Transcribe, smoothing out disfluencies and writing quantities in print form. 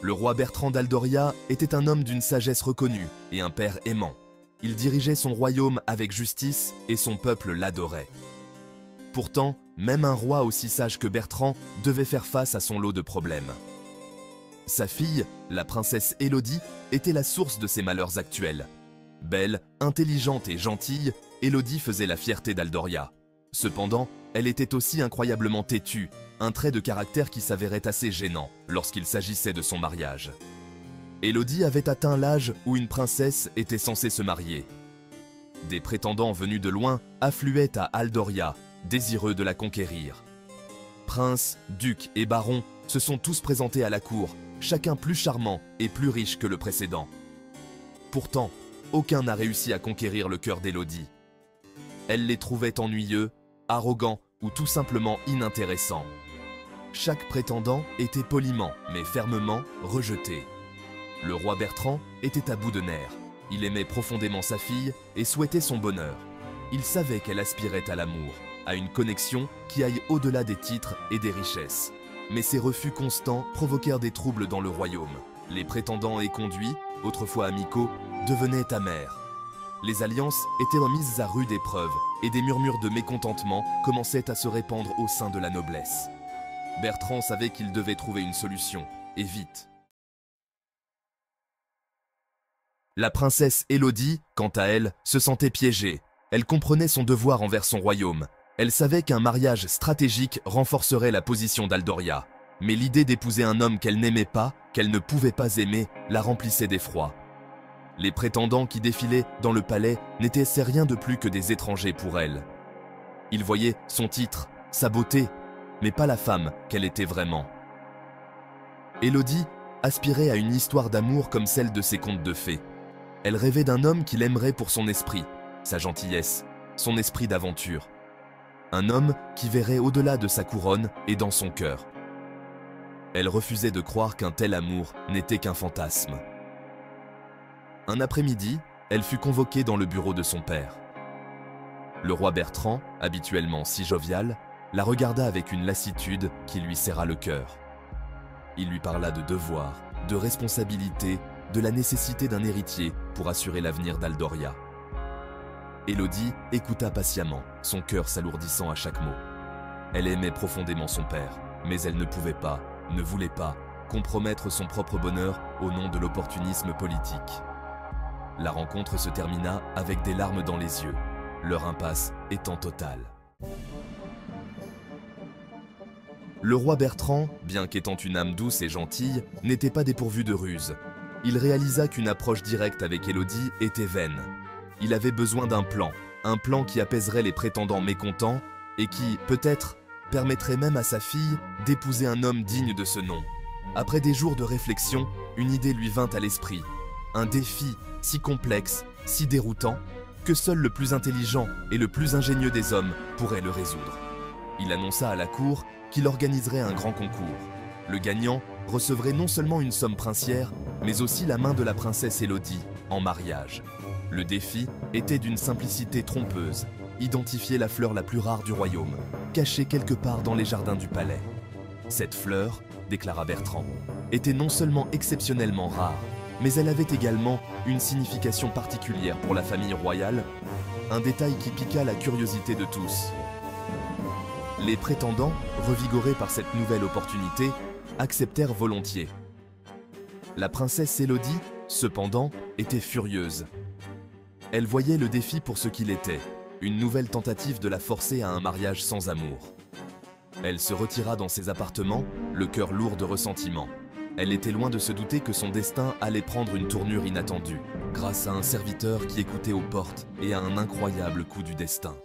Le roi Bertrand d'Aldoria était un homme d'une sagesse reconnue et un père aimant. Il dirigeait son royaume avec justice et son peuple l'adorait. Pourtant, même un roi aussi sage que Bertrand devait faire face à son lot de problèmes. Sa fille, la princesse Élodie, était la source de ses malheurs actuels. Belle, intelligente et gentille, Élodie faisait la fierté d'Aldoria. Cependant, elle était aussi incroyablement têtue, un trait de caractère qui s'avérait assez gênant lorsqu'il s'agissait de son mariage. Élodie avait atteint l'âge où une princesse était censée se marier. Des prétendants venus de loin affluaient à Aldoria, désireux de la conquérir. Princes, ducs et barons se sont tous présentés à la cour, chacun plus charmant et plus riche que le précédent. Pourtant, aucun n'a réussi à conquérir le cœur d'Élodie. Elle les trouvait ennuyeux, arrogants ou tout simplement inintéressants. Chaque prétendant était poliment, mais fermement rejeté. Le roi Bertrand était à bout de nerfs. Il aimait profondément sa fille et souhaitait son bonheur. Il savait qu'elle aspirait à l'amour, à une connexion qui aille au-delà des titres et des richesses. Mais ces refus constants provoquèrent des troubles dans le royaume. Les prétendants éconduits, autrefois amicaux, devenaient amers. Les alliances étaient mises à rude épreuve et des murmures de mécontentement commençaient à se répandre au sein de la noblesse. Bertrand savait qu'il devait trouver une solution, et vite. La princesse Élodie, quant à elle, se sentait piégée. Elle comprenait son devoir envers son royaume. Elle savait qu'un mariage stratégique renforcerait la position d'Aldoria. Mais l'idée d'épouser un homme qu'elle n'aimait pas, qu'elle ne pouvait pas aimer, la remplissait d'effroi. Les prétendants qui défilaient dans le palais n'étaient rien de plus que des étrangers pour elle. Ils voyaient son titre, sa beauté, mais pas la femme qu'elle était vraiment. Élodie aspirait à une histoire d'amour comme celle de ses contes de fées. Elle rêvait d'un homme qui l'aimerait pour son esprit, sa gentillesse, son esprit d'aventure. Un homme qui verrait au-delà de sa couronne et dans son cœur. Elle refusait de croire qu'un tel amour n'était qu'un fantasme. Un après-midi, elle fut convoquée dans le bureau de son père. Le roi Bertrand, habituellement si jovial, la regarda avec une lassitude qui lui serra le cœur. Il lui parla de devoir, de responsabilité, de la nécessité d'un héritier pour assurer l'avenir d'Aldoria. Élodie écouta patiemment, son cœur s'alourdissant à chaque mot. Elle aimait profondément son père, mais elle ne pouvait pas, ne voulait pas, compromettre son propre bonheur au nom de l'opportunisme politique. La rencontre se termina avec des larmes dans les yeux, leur impasse étant totale. Le roi Bertrand, bien qu'étant une âme douce et gentille, n'était pas dépourvu de ruse. Il réalisa qu'une approche directe avec Élodie était vaine. Il avait besoin d'un plan qui apaiserait les prétendants mécontents et qui, peut-être, permettrait même à sa fille d'épouser un homme digne de ce nom. Après des jours de réflexion, une idée lui vint à l'esprit. Un défi si complexe, si déroutant, que seul le plus intelligent et le plus ingénieux des hommes pourrait le résoudre. Il annonça à la cour qu'il organiserait un grand concours. Le gagnant recevrait non seulement une somme princière, mais aussi la main de la princesse Élodie en mariage. Le défi était d'une simplicité trompeuse, identifier la fleur la plus rare du royaume, cachée quelque part dans les jardins du palais. Cette fleur, déclara Bertrand, était non seulement exceptionnellement rare, mais elle avait également une signification particulière pour la famille royale, un détail qui piqua la curiosité de tous. Les prétendants, revigorés par cette nouvelle opportunité, acceptèrent volontiers. La princesse Élodie, cependant, était furieuse. Elle voyait le défi pour ce qu'il était, une nouvelle tentative de la forcer à un mariage sans amour. Elle se retira dans ses appartements, le cœur lourd de ressentiment. Elle était loin de se douter que son destin allait prendre une tournure inattendue, grâce à un serviteur qui écoutait aux portes et à un incroyable coup du destin.